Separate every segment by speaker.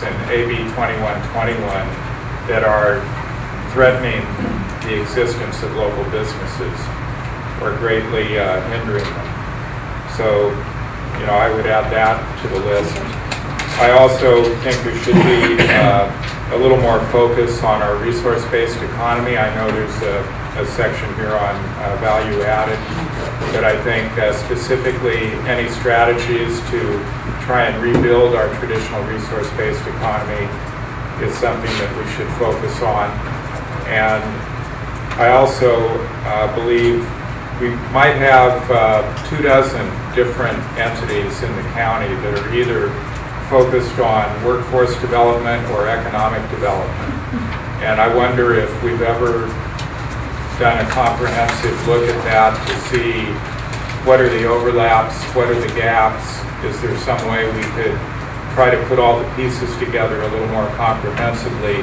Speaker 1: in AB 2121 that are threatening the existence of local businesses or greatly hindering them. So, you know, I would add that to the list. I also think there should be a little more focus on our resource-based economy. I know there's a section here on value added, but I think specifically any strategies to try and rebuild our traditional resource-based economy is something that we should focus on. And I also believe we might have 24 different entities in the county that are either focused on workforce development or economic development. And I wonder if we've ever done a comprehensive look at that to see what are the overlaps, what are the gaps, is there some way we could try to put all the pieces together a little more comprehensively,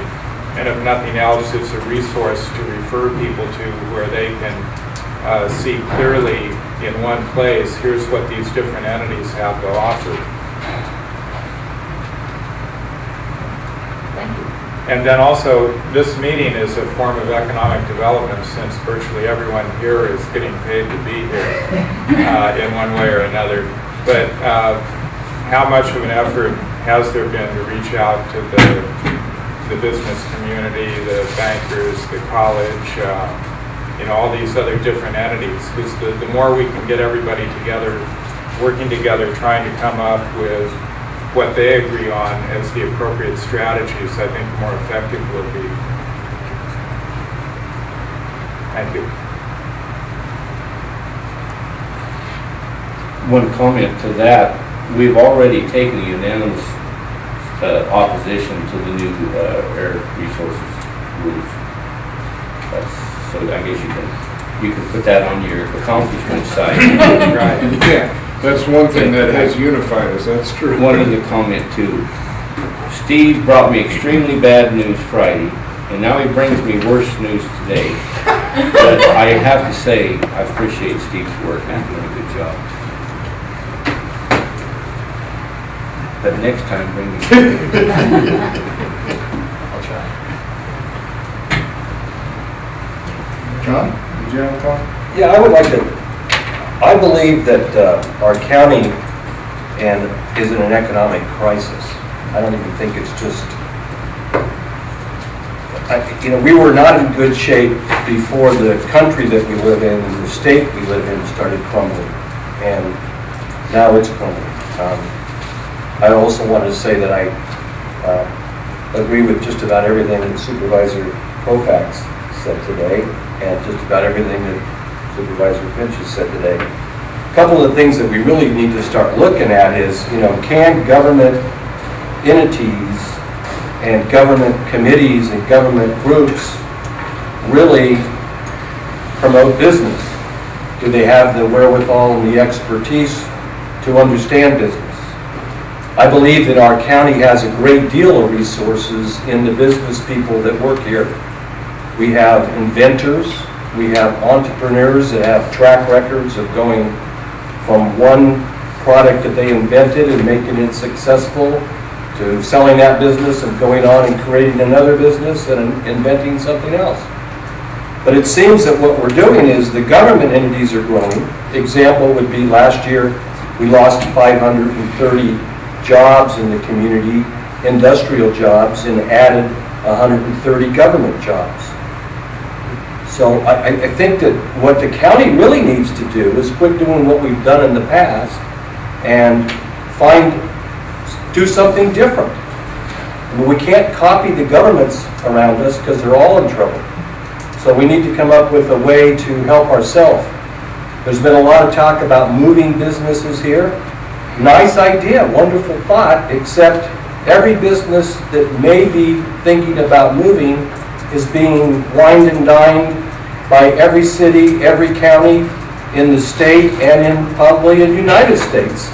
Speaker 1: and if nothing else, it's a resource to refer people to where they can see clearly in one place, here's what these different entities have to offer. And then also, this meeting is a form of economic development since virtually everyone here is getting paid to be here in one way or another. But how much of an effort has there been to reach out to the business community, the bankers, the college, you know, all these other different entities? Because the more we can get everybody together, working together, trying to come up with what they agree on as the appropriate strategies, I think the more effective we'll be. Thank you.
Speaker 2: One comment to that, we've already taken a unanimous opposition to the new air resources rules. So I guess you can put that on your accomplishment side.
Speaker 3: Right. Yeah. That's one thing that has unified us, that's true.
Speaker 2: One other comment too. Steve brought me extremely bad news Friday, and now he brings me worse news today. But I have to say, I appreciate Steve's work. He's doing a good job. But next time, bring me.
Speaker 4: I'll try.
Speaker 3: John, did you have a comment?
Speaker 4: Yeah, I would like to. I believe that our county is in an economic crisis. I don't even think it's just, you know, we were not in good shape before the country that we live in and the state we live in started crumbling, and now it's crumbling. I also want to say that I agree with just about everything that Supervisor Kofax said today, and just about everything that Supervisor Finch has said today. A couple of the things that we really need to start looking at is, you know, can government entities and government committees and government groups really promote business? Do they have the wherewithal and the expertise to understand business? I believe that our county has a great deal of resources in the business people that work here. We have inventors. We have entrepreneurs that have track records of going from one product that they invented and making it successful to selling that business and going on and creating another business and inventing something else. But it seems that what we're doing is the government entities are growing. Example would be last year we lost 530 jobs in the community, industrial jobs, and added 130 government jobs. So I think that what the county really needs to do is quit doing what we've done in the past and do something different. I mean, we can't copy the governments around us because they're all in trouble. So we need to come up with a way to help ourselves. There's been a lot of talk about moving businesses here. Nice idea, wonderful thought, except every business that may be thinking about moving is being wined and dined by every city, every county in the state and in probably the United States.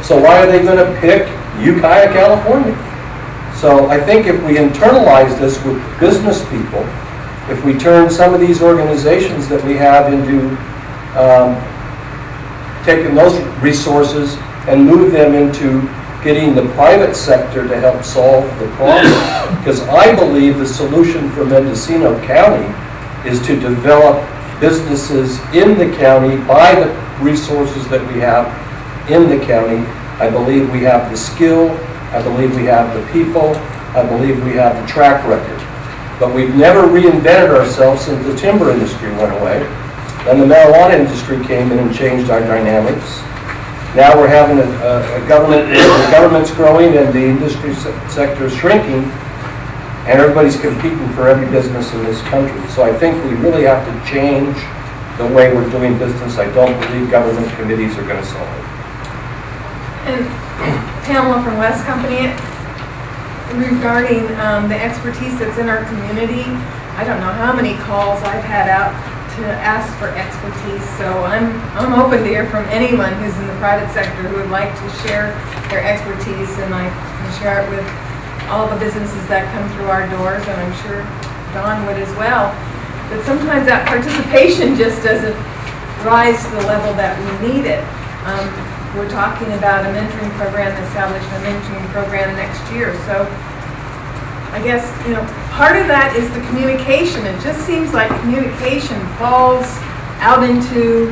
Speaker 4: So why are they going to pick Ukiah, California? So I think if we internalize this with business people, if we turn some of these organizations that we have into taking those resources and move them into getting the private sector to help solve the problem. Because I believe the solution for Mendocino County is to develop businesses in the county by the resources that we have in the county. I believe we have the skill, I believe we have the people, I believe we have the track record. But we've never reinvented ourselves since the timber industry went away. Then the marijuana industry came in and changed our dynamics. Now we're having a government, the government's growing and the industry sector is shrinking, and everybody's competing for every business in this country. So I think we really have to change the way we're doing business. I don't believe government committees are going to solve it.
Speaker 5: And Pamela from West Company, regarding the expertise that's in our community, I don't know how many calls I've had out to ask for expertise, so I'm open to hear from anyone who's in the private sector who would like to share their expertise, and I can share it with all the businesses that come through our doors, and I'm sure Don would as well. But sometimes that participation just doesn't rise to the level that we need it. We're talking about a mentoring program, establishing a mentoring program next year, so I guess, you know, part of that is the communication. It just seems like communication falls out into